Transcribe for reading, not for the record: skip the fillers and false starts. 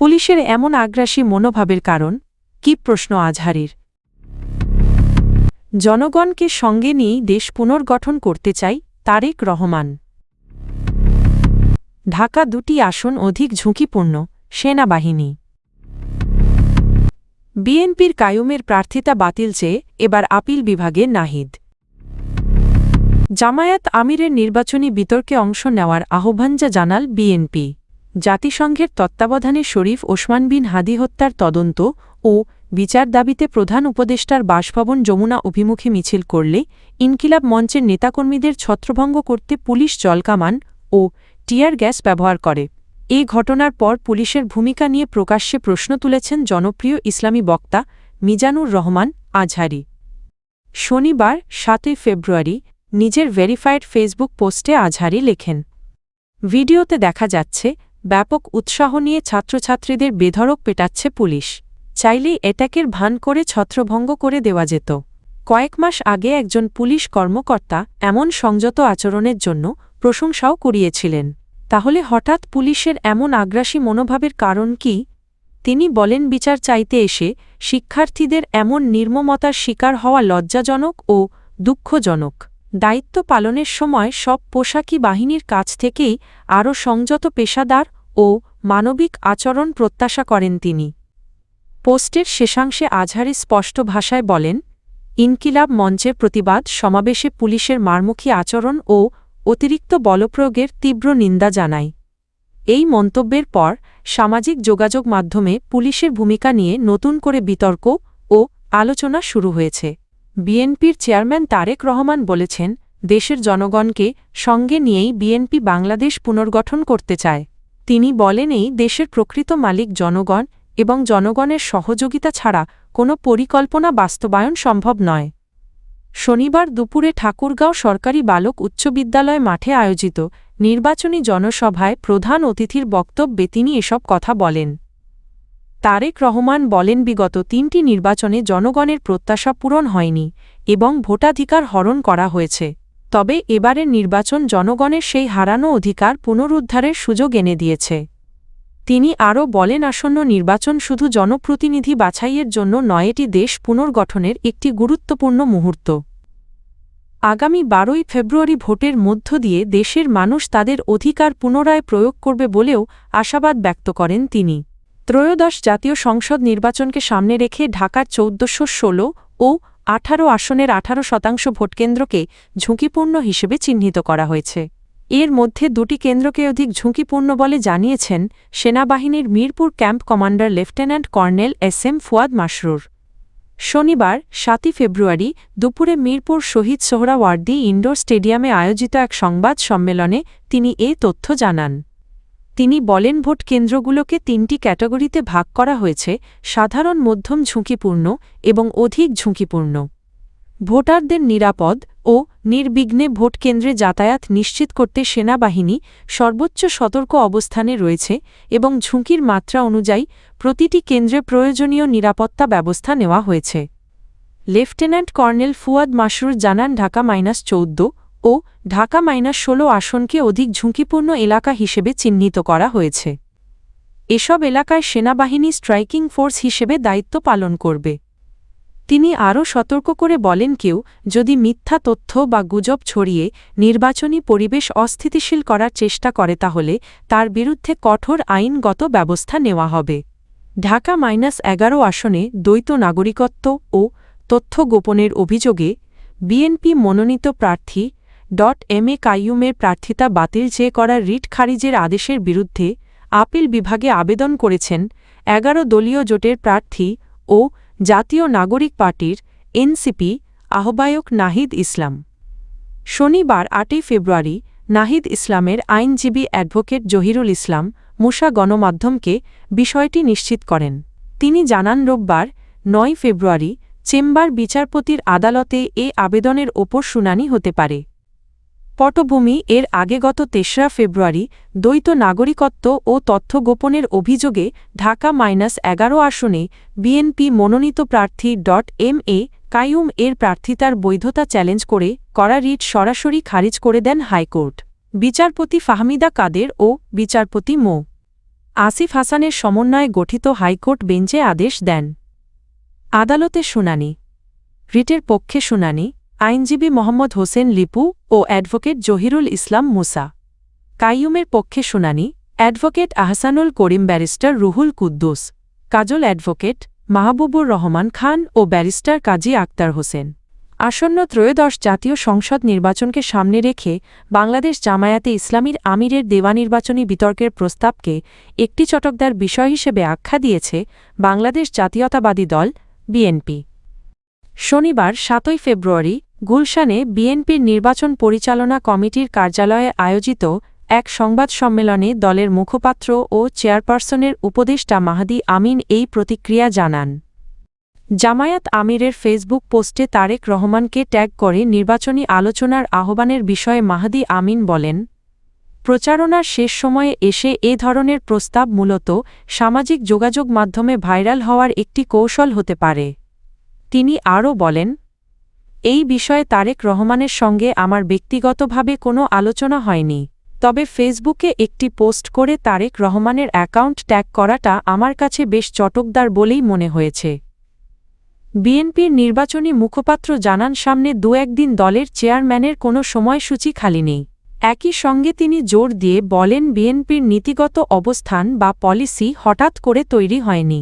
পুলিশের এমন আগ্রাসী মনোভাবের কারণ কি? প্রশ্ন আজহারীর। জনগণকে সঙ্গে নিয়েই দেশ পুনর্গঠন করতে চাই তারেক রহমান। ঢাকা 2টি আসন অধিক ঝুঁকিপূর্ণ, সেনাবাহিনী। বিএনপির কায়ুমের প্রার্থিতা বাতিল চেয়ে এবার আপিল বিভাগে নাহিদ। জামায়াত আমিরের নির্বাচনী বিতর্কে অংশ নেওয়ার আহ্বান জানাল বিএনপি। জাতিসংঘের তত্ত্বাবধানে শরীফ ওসমান বিন হাদি হত্যার তদন্ত ও বিচার দাবিতে প্রধান উপদেষ্টার বাসভবন যমুনা অভিমুখে মিছিল করলে ইনকিলাব মঞ্চের নেতাকর্মীদের ছত্রভঙ্গ করতে পুলিশ জলকামান ও টিয়ার গ্যাস ব্যবহার করে। এ ঘটনার পর পুলিশের ভূমিকা নিয়ে প্রকাশ্যে প্রশ্ন তুলেছেন জনপ্রিয় ইসলামী বক্তা মিজানুর রহমান আজহারী। শনিবার 7 ফেব্রুয়ারি নিজের ভেরিফাইড ফেসবুক পোস্টে আজহারী লেখেন, ভিডিওতে দেখা যাচ্ছে ব্যাপক উৎসাহ নিয়ে ছাত্রছাত্রীদের বেধড়ক পেটাচ্ছে পুলিশ। চাইলেই অ্যাটাকের ভান করে ছত্রভঙ্গ করে দেওয়া যেত। কয়েক মাস আগে একজন পুলিশ কর্মকর্তা এমন সংযত আচরণের জন্য প্রশংসাও কুড়িয়েছিলেন। তাহলে হঠাৎ পুলিশের এমন আগ্রাসী মনোভাবের কারণ কি? তিনি বলেন, বিচার চাইতে এসে শিক্ষার্থীদের এমন নির্মমতার শিকার হওয়া লজ্জাজনক ও দুঃখজনক। দায়িত্ব পালনের সময় সব পোশাকি বাহিনীর কাছ থেকেই আরও সংযত পেশাদার ও মানবিক আচরণ প্রত্যাশা করেন তিনি। পোস্টের শেষাংশে আজহারী স্পষ্ট ভাষায় বলেন, ইনকিলাব মঞ্চের প্রতিবাদ সমাবেশে পুলিশের মারমুখী আচরণ ও অতিরিক্ত বলপ্রয়োগের তীব্র নিন্দা জানায়। এই মন্তব্যের পর সামাজিক যোগাযোগ মাধ্যমে পুলিশের ভূমিকা নিয়ে নতুন করে বিতর্ক ও আলোচনা শুরু হয়েছে। বিএনপির চেয়ারম্যান তারেক রহমান বলেছেন, দেশের জনগণকে সঙ্গে নিয়েই বিএনপি বাংলাদেশ পুনর্গঠন করতে চায়। তিনি বলেন, এই দেশের প্রকৃত মালিক জনগণ এবং জনগণের সহযোগিতা ছাড়া কোনো পরিকল্পনা বাস্তবায়ন সম্ভব নয়। শনিবার দুপুরে ঠাকুরগাঁও সরকারি বালক উচ্চ বিদ্যালয় মাঠে আয়োজিত নির্বাচনী জনসভায় প্রধান অতিথির বক্তব্যে তিনি এসব কথা বলেন। তারেক রহমান বলেন, বিগত 3টি নির্বাচনে জনগণের প্রত্যাশা পূরণ হয়নি এবং ভোটাধিকার হরণ করা হয়েছে। তবে এবারের নির্বাচন জনগণের সেই হারানো অধিকার পুনরুদ্ধারের সুযোগ এনে দিয়েছে। তিনি আরও বলেন, আসন্ন নির্বাচন শুধু জনপ্রতিনিধি বাছাইয়ের জন্য নয়, এটি দেশ পুনর্গঠনের একটি গুরুত্বপূর্ণ মুহূর্ত। আগামী 12 ফেব্রুয়ারি ভোটের মধ্য দিয়ে দেশের মানুষ তাদের অধিকার পুনরায় প্রয়োগ করবে বলেও আশাবাদ ব্যক্ত করেন তিনি। ত্রয়োদশ জাতীয় সংসদ নির্বাচনকে সামনে রেখে ঢাকার 1416 ও 18 আসনের 18% ভোটকেন্দ্রকে ঝুঁকিপূর্ণ হিসেবে চিহ্নিত করা হয়েছে। এর মধ্যে 2টি কেন্দ্রকে অধিক ঝুঁকিপূর্ণ বলে জানিয়েছেন সেনাবাহিনীর Mirpur camp commander lieutenant colonel SM Fuad Masrur. শনিবার 7 ফেব্রুয়ারি দুপুরে মিরপুর শহীদ সোহরাওয়ার্দী ইনডোর স্টেডিয়ামে আয়োজিত এক সংবাদ সম্মেলনে তিনি এ তথ্য জানান। তিনি বলেন, ভোট কেন্দ্রগুলোকে 3টি ক্যাটাগরিতে ভাগ করা হয়েছে: সাধারণ, মধ্যম ঝুঁকিপূর্ণ এবং অধিক ঝুঁকিপূর্ণ। ভোটারদের নিরাপদ ও নির্বিঘ্নে ভোট কেন্দ্রে যাতায়াত নিশ্চিত করতে সেনাবাহিনী সর্বোচ্চ সতর্ক অবস্থানে রয়েছে এবং ঝুঁকির মাত্রা অনুযায়ী প্রতিটি কেন্দ্রে প্রয়োজনীয় নিরাপত্তা ব্যবস্থা নেওয়া হয়েছে। লেফটেন্যান্ট কর্নেল ফুয়াদ মাসরুর জানান, ঢাকা-14 ও ঢাকা-16 আসনকে অধিক ঝুঁকিপূর্ণ এলাকা হিসেবে চিহ্নিত করা হয়েছে। এসব এলাকায় সেনাবাহিনী স্ট্রাইকিং ফোর্স হিসেবে দায়িত্ব পালন করবে। তিনি আরও সতর্ক করে বলেন, কেউ যদি মিথ্যা তথ্য বা গুজব ছড়িয়ে নির্বাচনী পরিবেশ অস্থিতিশীল করার চেষ্টা করে তাহলে তার বিরুদ্ধে কঠোর আইনগত ব্যবস্থা নেওয়া হবে। ঢাকা-11 আসনে দ্বৈত নাগরিকত্ব ও তথ্য গোপনের অভিযোগে বিএনপি মনোনীত প্রার্থী MA কাইয়ুমের প্রার্থিতা বাতিল চেয়ে করা রিট খারিজের আদেশের বিরুদ্ধে আপিল বিভাগে আবেদন করেছেন 11 দলীয় জোটের প্রার্থী ও জাতীয় নাগরিক পার্টির NCP আহ্বায়ক নাহিদ ইসলাম। শনিবার 8 ফেব্রুয়ারি নাহিদ ইসলামের আইনজীবী অ্যাডভোকেট জহিরুল ইসলাম মুসা গণমাধ্যমকে বিষয়টি নিশ্চিত করেন। তিনি জানান, রোববার 9 ফেব্রুয়ারি চেম্বার বিচারপতির আদালতে এ আবেদনের ওপর শুনানি হতে পারে। পটভূমি, এর আগে গত 3রা ফেব্রুয়ারি দ্বৈত নাগরিকত্ব ও তথ্য গোপনের অভিযোগে ঢাকা-11 আসনে বিএনপি মনোনীত প্রার্থী MA কাইয়ুম এর প্রার্থিতার বৈধতা চ্যালেঞ্জ করে করা রিট সরাসরি খারিজ করে দেন হাইকোর্ট। বিচারপতি ফাহমিদা কাদের ও বিচারপতি মো. আসিফ হাসানের সমন্বয়ে গঠিত হাইকোর্ট বেঞ্চে আদেশ দেন। আদালতে শুনানি। রিটের পক্ষে শুনানি আইনজীবী মোহাম্মদ হোসেন লিপু ও অ্যাডভোকেট জহিরুল ইসলাম মুসা। কাইয়ুমের পক্ষে শুনানি অ্যাডভোকেট আহসানুল করিম, ব্যারিস্টার রুহুল কুদ্দুস, কাজল অ্যাডভোকেট মাহবুবুর রহমান খান ও ব্যারিস্টার কাজী আক্তার হোসেন। আসন্ন ত্রয়োদশ জাতীয় সংসদ নির্বাচনকে সামনে রেখে বাংলাদেশ জামায়াতে ইসলামীর আমিরের দেওয়া নির্বাচনী বিতর্কের প্রস্তাবকে একটি চটকদার বিষয় হিসেবে আখ্যা দিয়েছে বাংলাদেশ জাতীয়তাবাদী দল বিএনপি। শনিবার ৭ ফেব্রুয়ারি গুলশানে বিএনপির নির্বাচন পরিচালনা কমিটির কার্যালয়ে আয়োজিত এক সংবাদ সম্মেলনে দলের মুখপাত্র ও চেয়ারপারসনের উপদেষ্টা মাহদী আমিন এই প্রতিক্রিয়া জানান। জামায়াত আমিরের ফেসবুক পোস্টে তারেক রহমানকে ট্যাগ করে নির্বাচনী আলোচনার আহ্বানের বিষয়ে মাহদী আমিন বলেন, প্রচারণার শেষ সময়ে এসে এ ধরনের প্রস্তাব মূলত সামাজিক যোগাযোগ মাধ্যমে ভাইরাল হওয়ার একটি কৌশল হতে পারে। তিনি আরও বলেন, এই বিষয়ে তারেক রহমানের সঙ্গে আমার ব্যক্তিগতভাবে কোনো আলোচনা হয়নি, তবে ফেসবুকে একটি পোস্ট করে তারেক রহমানের অ্যাকাউন্ট ট্যাগ করাটা আমার কাছে বেশ চটকদার বলেই মনে হয়েছে। বিএনপির নির্বাচনী মুখপাত্র জানান, সামনে দু-একদিন দলের চেয়ারম্যানের কোনো সময়সূচি খালি নেই। একই সঙ্গে তিনি জোর দিয়ে বলেন, বিএনপির নীতিগত অবস্থান বা পলিসি হঠাৎ করে তৈরি হয়নি।